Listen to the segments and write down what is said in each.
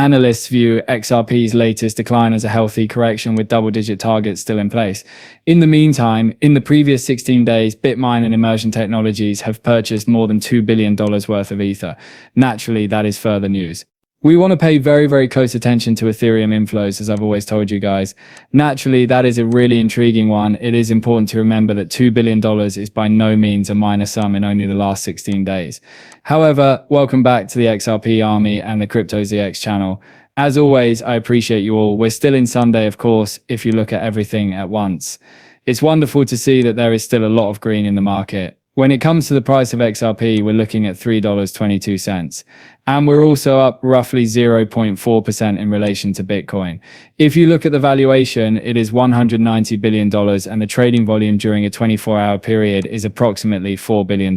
Analysts view XRP's latest decline as a healthy correction with double-digit targets still in place. In the meantime, in the previous 16 days, Bitmine and Immersion Technologies have purchased more than $2 billion worth of Ether. Naturally, that is further news. We want to pay very, very close attention to Ethereum inflows, as I've always told you guys. Naturally, that is a really intriguing one. It is important to remember that $2 billion is by no means a minor sum in only the last 16 days. However, welcome back to the XRP Army and the CryptoZX channel. As always, I appreciate you all. We're still in Sunday, of course, if you look at everything at once. It's wonderful to see that there is still a lot of green in the market. When it comes to the price of XRP, we're looking at $3.22. And we're also up roughly 0.4% in relation to Bitcoin. If you look at the valuation, it is $190 billion and the trading volume during a 24-hour period is approximately $4 billion.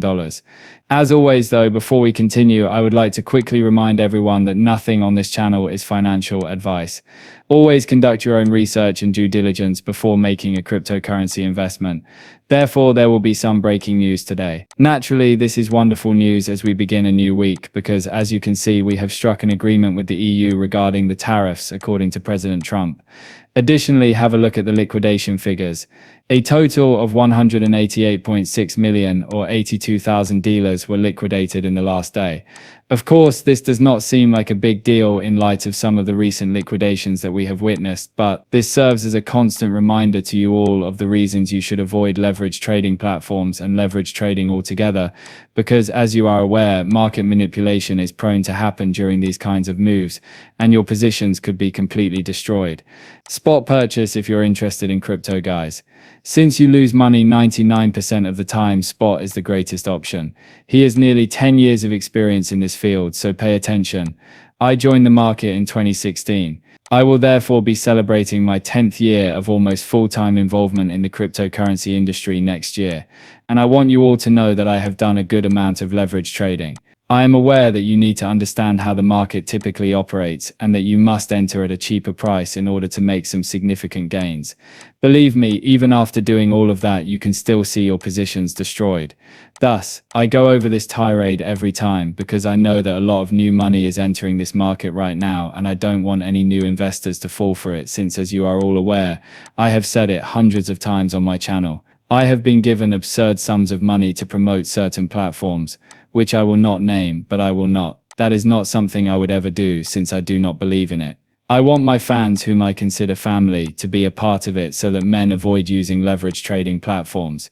As always though, before we continue, I would like to quickly remind everyone that nothing on this channel is financial advice. Always conduct your own research and due diligence before making a cryptocurrency investment. Therefore, there will be some breaking news today. Naturally, this is wonderful news as we begin a new week because, as you can see, we have struck an agreement with the EU regarding the tariffs, according to President Trump. Additionally, have a look at the liquidation figures. A total of 188.6 million or 82,000 dealers were liquidated in the last day. Of course, this does not seem like a big deal in light of some of the recent liquidations that we have witnessed, but this serves as a constant reminder to you all of the reasons you should avoid leverage trading platforms and leverage trading altogether, because as you are aware, market manipulation is prone to happen during these kinds of moves, and your positions could be completely destroyed. Spot purchase if you're interested in crypto, guys. Since you lose money 99% of the time, spot is the greatest option. He has nearly 10 years of experience in this field, so pay attention. I joined the market in 2016. I will therefore be celebrating my 10th year of almost full-time involvement in the cryptocurrency industry next year. And I want you all to know that I have done a good amount of leverage trading. I am aware that you need to understand how the market typically operates and that you must enter at a cheaper price in order to make some significant gains. Believe me, even after doing all of that, you can still see your positions destroyed. Thus, I go over this tirade every time because I know that a lot of new money is entering this market right now and I don't want any new investors to fall for it since, as you are all aware, I have said it hundreds of times on my channel. I have been given absurd sums of money to promote certain platforms, which I will not name, but I will not. That is not something I would ever do since I do not believe in it. I want my fans, whom I consider family, to be a part of it so that men avoid using leverage trading platforms.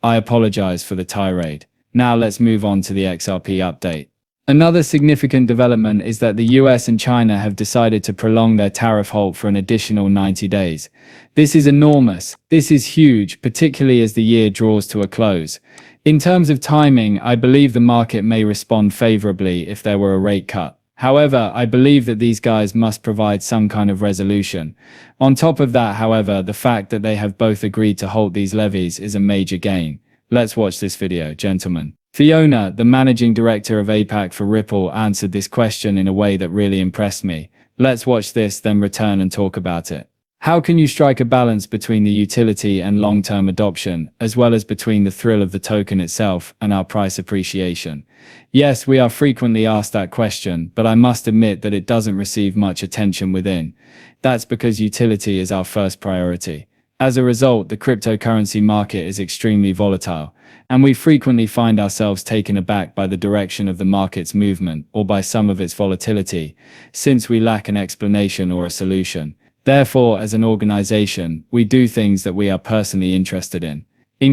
I apologize for the tirade. Now let's move on to the XRP update. Another significant development is that the US and China have decided to prolong their tariff halt for an additional 90 days. This is enormous. This is huge, particularly as the year draws to a close. In terms of timing, I believe the market may respond favorably if there were a rate cut. However, I believe that these guys must provide some kind of resolution. On top of that, however, the fact that they have both agreed to halt these levies is a major gain. Let's watch this video, gentlemen. Fiona, the managing director of APAC for Ripple, answered this question in a way that really impressed me. Let's watch this, then return and talk about it. How can you strike a balance between the utility and long-term adoption, as well as between the thrill of the token itself and our price appreciation? Yes, we are frequently asked that question, but I must admit that it doesn't receive much attention within. That's because utility is our first priority. As a result, the cryptocurrency market is extremely volatile, and we frequently find ourselves taken aback by the direction of the market's movement or by some of its volatility, since we lack an explanation or a solution. Therefore, as an organization, we do things that we are personally interested in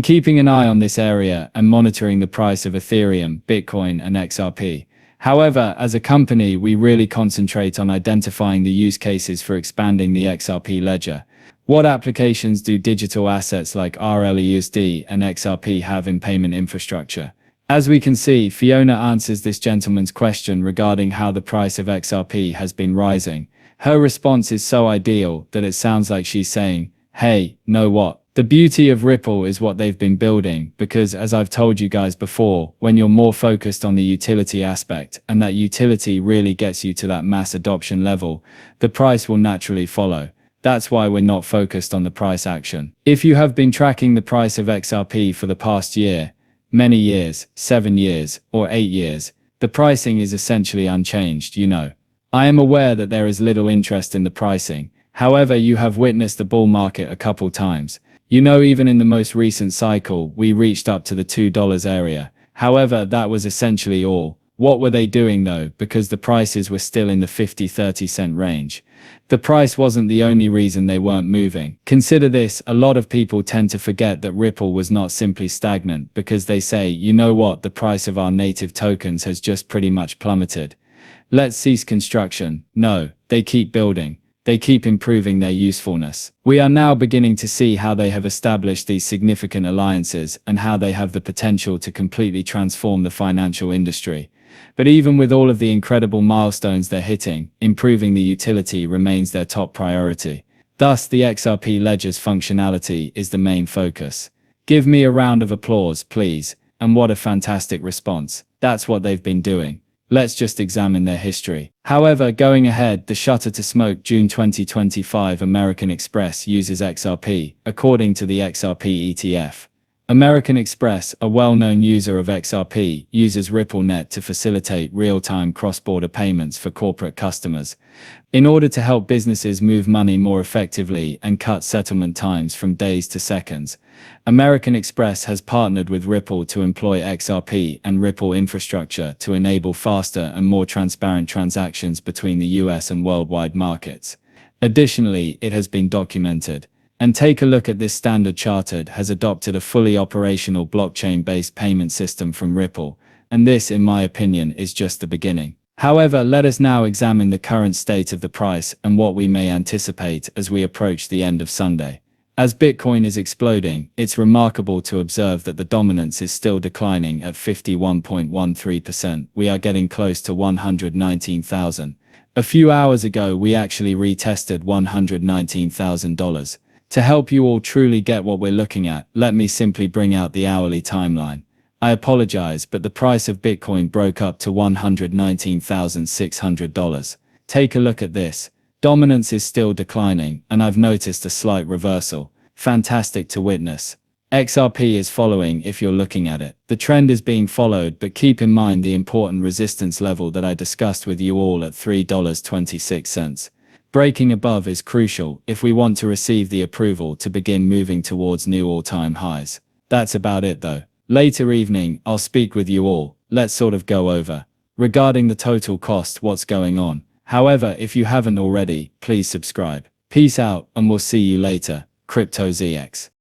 keeping an eye on this area and monitoring the price of Ethereum, Bitcoin, and XRP. However, as a company, we really concentrate on identifying the use cases for expanding the XRP ledger. What applications do digital assets like RLUSD and XRP have in payment infrastructure? As we can see, Fiona answers this gentleman's question regarding how the price of XRP has been rising. Her response is so ideal that it sounds like she's saying, hey, know what? The beauty of Ripple is what they've been building, because as I've told you guys before, when you're more focused on the utility aspect, and that utility really gets you to that mass adoption level, the price will naturally follow. That's why we're not focused on the price action. If you have been tracking the price of XRP for the past year, many years, 7 years, or 8 years, the pricing is essentially unchanged, you know. I am aware that there is little interest in the pricing. However, you have witnessed the bull market a couple times. You know, even in the most recent cycle, we reached up to the $2 area. However, that was essentially all. What were they doing though? Because the prices were still in the 50-30 cent range. The price wasn't the only reason they weren't moving. Consider this, a lot of people tend to forget that Ripple was not simply stagnant because they say, you know what, the price of our native tokens has just pretty much plummeted. Let's cease construction. No, they keep building. They keep improving their usefulness. We are now beginning to see how they have established these significant alliances and how they have the potential to completely transform the financial industry. But even with all of the incredible milestones they're hitting, improving the utility remains their top priority. Thus, the XRP ledger's functionality is the main focus. Give me a round of applause, please. And what a fantastic response. That's what they've been doing. Let's just examine their history. However, going ahead, the shutter to smoke June 2025 American Express uses XRP, according to the XRP ETF. American Express, a well-known user of XRP, uses RippleNet to facilitate real-time cross-border payments for corporate customers. In order to help businesses move money more effectively and cut settlement times from days to seconds, American Express has partnered with Ripple to employ XRP and Ripple infrastructure to enable faster and more transparent transactions between the US and worldwide markets. Additionally, it has been documented. And take a look at this. Standard Chartered has adopted a fully operational blockchain-based payment system from Ripple, and this, in my opinion, is just the beginning. However, let us now examine the current state of the price and what we may anticipate as we approach the end of Sunday. As Bitcoin is exploding, it's remarkable to observe that the dominance is still declining at 51.13%. We are getting close to 119,000. A few hours ago, we actually retested $119,000. To help you all truly get what we're looking at, let me simply bring out the hourly timeline. I apologize, but the price of Bitcoin broke up to $119,600. Take a look at this. Dominance is still declining, and I've noticed a slight reversal. Fantastic to witness. XRP is following if you're looking at it. The trend is being followed, but keep in mind the important resistance level that I discussed with you all at $3.26. Breaking above is crucial if we want to receive the approval to begin moving towards new all-time highs. That's about it though. Later evening, I'll speak with you all. Let's sort of go over regarding the total cost, what's going on. However, if you haven't already, please subscribe. Peace out, and we'll see you later. Xrp'S.